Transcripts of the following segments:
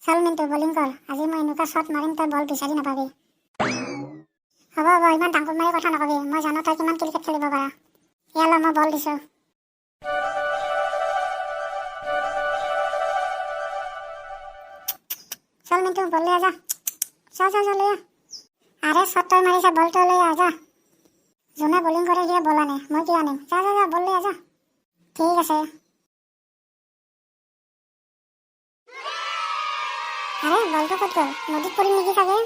চল মিণ্টু বলিং কৰ। আজি মই এনেকুৱা শ্বট মাৰিম তই বল বিচাৰি নাপাবি। হ'ব হ'ব, ইমান ডাঙৰ মাৰি কথা নকবি। মই জানো তই কিমান ক্ৰিকেট খেলিব পাৰা। ইয়ালৈ মই বল দিছোঁ। চল মিণ্টু বল লৈ আজা। চল লৈ আৰে শ্বট তই মাৰিছা, বল তই লৈ আজা। যোনে বলিং কৰে সিয়ে বল আনে, মই কি আনিম। যা বল লৈ আজা। ঠিক আছে। আৰে বলটো ক'ত গ'ল? নদীত পৰিল নেকি চাগে।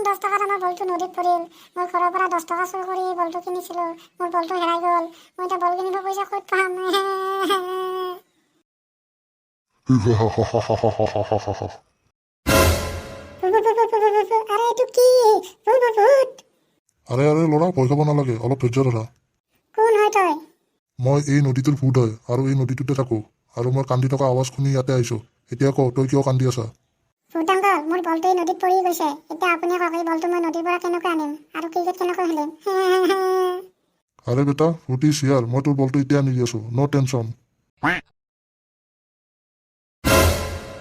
10 টকাত আমাৰ বলটো নদীত পৰিল। মই ঘৰৰ পৰা 10 টকা চুৰ কৰি বলটো কিনিছিলোঁ। মোৰ বলটো হেৰাই গ'ল। মই এতিয়া বল কিনিব পইচা ক'ত পাম? আৰে এইটো কি? আৰে ল'ৰা, ভয় খাব নালাগে, অলপ ধৈৰ্য ধৰা। কোন হয় তই? মই এই নদীটোৰ ভূত হয় আৰু এই নদীটোতে থাকোঁ। আৰু মই কান্দি থকা আৱাজ শুনি ইয়াতে আহিছোঁ। এতিয়া ক, তই কিয় কান্দি আছা? ভূত আংকল, মোৰ বলটো এই নদীত পৰি গৈছে। এতিয়া আপুনি কওক, এই বলটো মই নদীৰ পৰা কেনেকৈ আনিম আৰু ক্ৰিকেট কেনেকৈ খেলিম? আৰে বেটা, ভূতি চিয়াৰ, মই তোৰ বলটো এতিয়া আনি দি আছোঁ, ন' টেনশ্যন।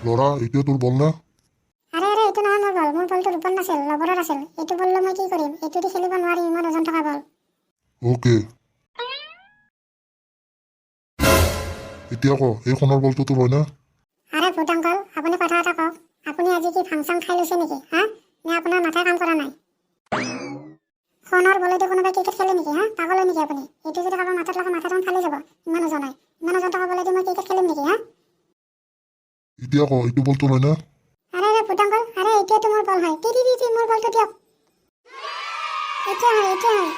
ল'ৰা, এতিয়া তোৰ বল না? আৰে এইটো নহয় মোৰ বল। মোৰ বলটো ৰূপত নাছিল, ৰবৰত আছিল। এইটো বল লৈ মই কি কৰিম? এইটো দি খেলিব নোৱাৰিম, ইমান ওজন থকা বল। অ'কে, এতিয়া ক, এই সোণৰ বলটো তোৰ হয় না? আৰে ভূত আংকল, আপুনি কথা এটা কওক। আপুনি আজি কি ভাং-চাং খাই লৈছে নেকি? নে আপোনাৰ মাথাই কাম কৰা নাই? সোণৰ বলেদি কোনোবাই ক্ৰিকেট খেলে নেকি? পাগল হয় নেকি আপুনি? এইটো যদি কাৰোবাৰ মাথাত লাগে, মাথাটো ফালি যাব। ইমান ওজন হয়, ইমান ওজন থকা বলেদি মই ক্ৰিকেট খেলিম নেকি? এতিয়া ক, এইটো বল তোৰ হয় না? আৰে ভূত আংকল, আৰে এইটোৱেতো মোৰ বল হয়। মোৰ বলটো দিয়ক। এতিয়া হয়।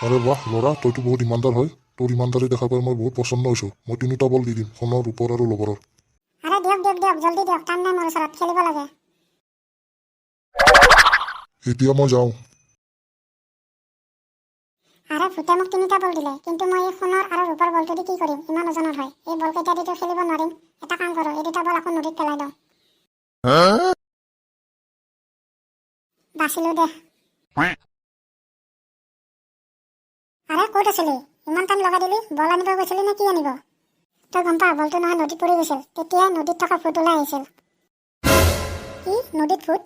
আৰে বাহ ল'ৰা, তইতো বহুত ইমানদাৰ হয়। তোৰ ইমানদাৰি দেখা পাই মই বহুত পচন্দ হৈছোঁ। মই 3টা বল দি দিম, সোণৰ, ৰূপৰ আৰু লবৰৰ। আৰে দিয়ক, জল্দি দিয়ক। টাইম নাই মোৰ ওচৰত, খেলিব লাগে। এতিয়া মই যাওঁ। আৰে ভূতে মোক 3টা বল দিলে, কিন্তু মই এই সোণৰ আৰু ৰূপৰ বলটো দি কি কৰিম? ইমান ওজনৰ হয়। এই বল কেইটা দিতো খেলিব নোৱাৰিম। এটা কাম কৰোঁ, এই 2টা বল আকৌ নদীত পেলাই দিওঁ। বাচিলো দে। আৰে ক'ত আছিলি? ইমান টাইম লগাই দিলি। বল আনিব গৈছিলি নে কি আনিব? তই গম পা, বলটো নহয় নদীত পৰি গৈছিল। তেতিয়াই নদীত থকা ভূত ওলাই আহিছিল। কি? নদীত ভূত?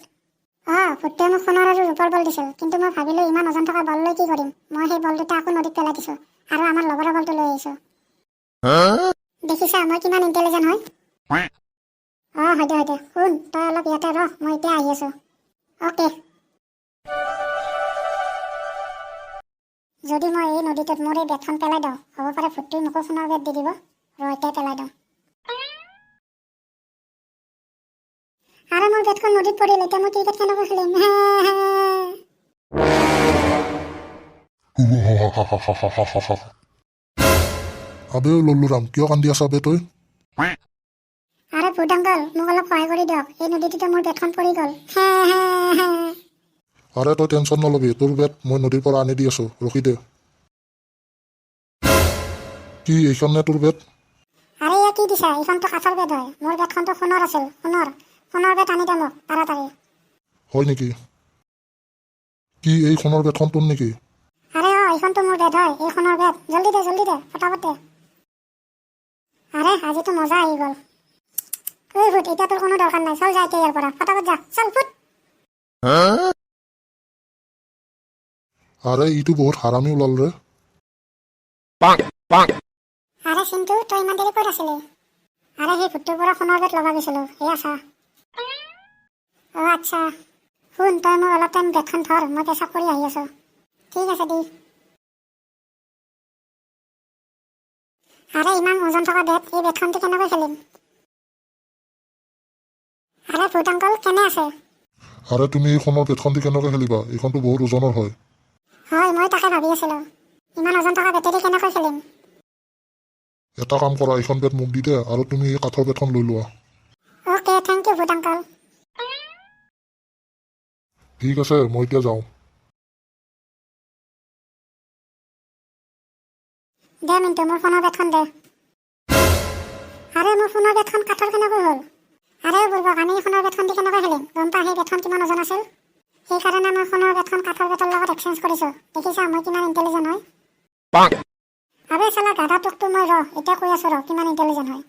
ভূতটোৱে মোক সোণৰ আৰু ৰূপৰ বল দিছিল, কিন্তু মই ভাবিলোঁ ইমান ওজন থকা বল লৈ কি কৰিম। মই সেই বল 2টা আকৌ নদীত পেলাই দিছোঁ আৰু আমাৰ লগৰৰ বলটো লৈ আহিছোঁ। দেখিছা মই কিমান ইণ্টেলিজেণ্ট হয়? হয় দে। শুন, তই অলপ ইয়াতে ৰহ, মই এতিয়া আহি আছোঁ। অ'কে। যদি মই এই নদীটোত মোৰ এই বেটখন পেলাই দিওঁ, হ'ব পাৰে ভূতটোৱে মোকো সোণৰ বেট দি দিব। এতিয়াই পেলাই দিওঁ। আৰে মোৰ বেটখন নদীত পৰিল। এতিয়া মই ক্ৰিকেট কেনেকৈ খেলিম? আবে লল্লুৰাম, কিয় কান্দি আছা বে তই? আৰে ভূত আংকল, মোক অলপ সহায় কৰি দিয়ক। এই নদীটোতে মোৰ বেটখন পৰি গ'ল। আৰে তই টেনশ্যন নলবি, তোৰ বেট মই নদীৰ পৰা আনি দি আছোঁ, ৰখি দে। কি এইখন নে তোৰ বেট? আৰে ইয়া কি দিছা? এইখনতো কাঠৰ বেট হয়। মোৰ বেটখনতো সোণৰ আছিল। সোণৰ বেট আনি দে মোক, তাড়াতাড়ি। হয় নেকি? কি এই সোণৰ বেটখন তোৰ নেকি? আৰে এইখনতো মোৰ বেট হয়, এই সোণৰ বেট। জল্দি দে, ফটাফট দে। আৰে আজিতো মজা আহি গ'ল। এই ভূত, এতিয়া তোৰ কোনো দৰকাৰ নাই। চল যা এতিয়া ইয়াৰ পৰা, ফটাফট যা, চল ফুট। আৰে ইটো বহুত হাৰামি ওলাল ৰে। আৰে চিন্তু, তই ইমান দেৰি ক'ত আছিলি? আৰে সেই ভূতটোৰ পৰা সোণৰ বেট ল'ব গৈছিলোঁ, এয়া চা। আচ্ছা। শুন, তই মোক অলপ টাইম বেটখন ধৰ, মই পেচাব কৰি আহি আছোঁ। ঠিক আছে দি। আৰে ইমান ওজন থকা বেট, এই বেটখনটো কেনেকৈ খেলিম? আৰে ভূত আংকল, কেনে আছে? আৰে তুমি এই সোণৰ বেটখন দি কেনেকৈ খেলিবা? এইখনতো বহুত ওজনৰ হয়। হয়, মই তাকে ভাবি আছিলোঁ। ইমান ওজন থকা বেটেদি কেনেকৈ খেলিম? এটা কাম কৰা, এইখন বেট মোক দি দে আৰু তুমি এই কাঠৰ বেটখন লৈ লোৱা। অ'কে, থেংক ইউ ভূত আংকল। ঠিক আছে, মই এতিয়া যাওঁ। দে মিণ্টু, মোৰ সোণৰ বেটখন দে। আৰে মোৰ সোণৰ বেটখন কাঠৰ কেনেকৈ হ'ল? আৰে বুৰ্বক, আমি সোণৰ বেটখন দি কেনেকৈ খেলিম? গম পা সেই বেটখন কিমান ওজন আছিল? সেইকাৰণে মই সোণৰ বেটখন কাঠৰ বেটৰ লগত এক্সচেঞ্জ কৰিছোঁ। দেখিছা মই কিমান ইণ্টেলিজেণ্ট হয়? আবে চালা গাধা, তোকতো মই এতিয়া কৈ আছোঁ কিমান ইণ্টেলিজেণ্ট হয়।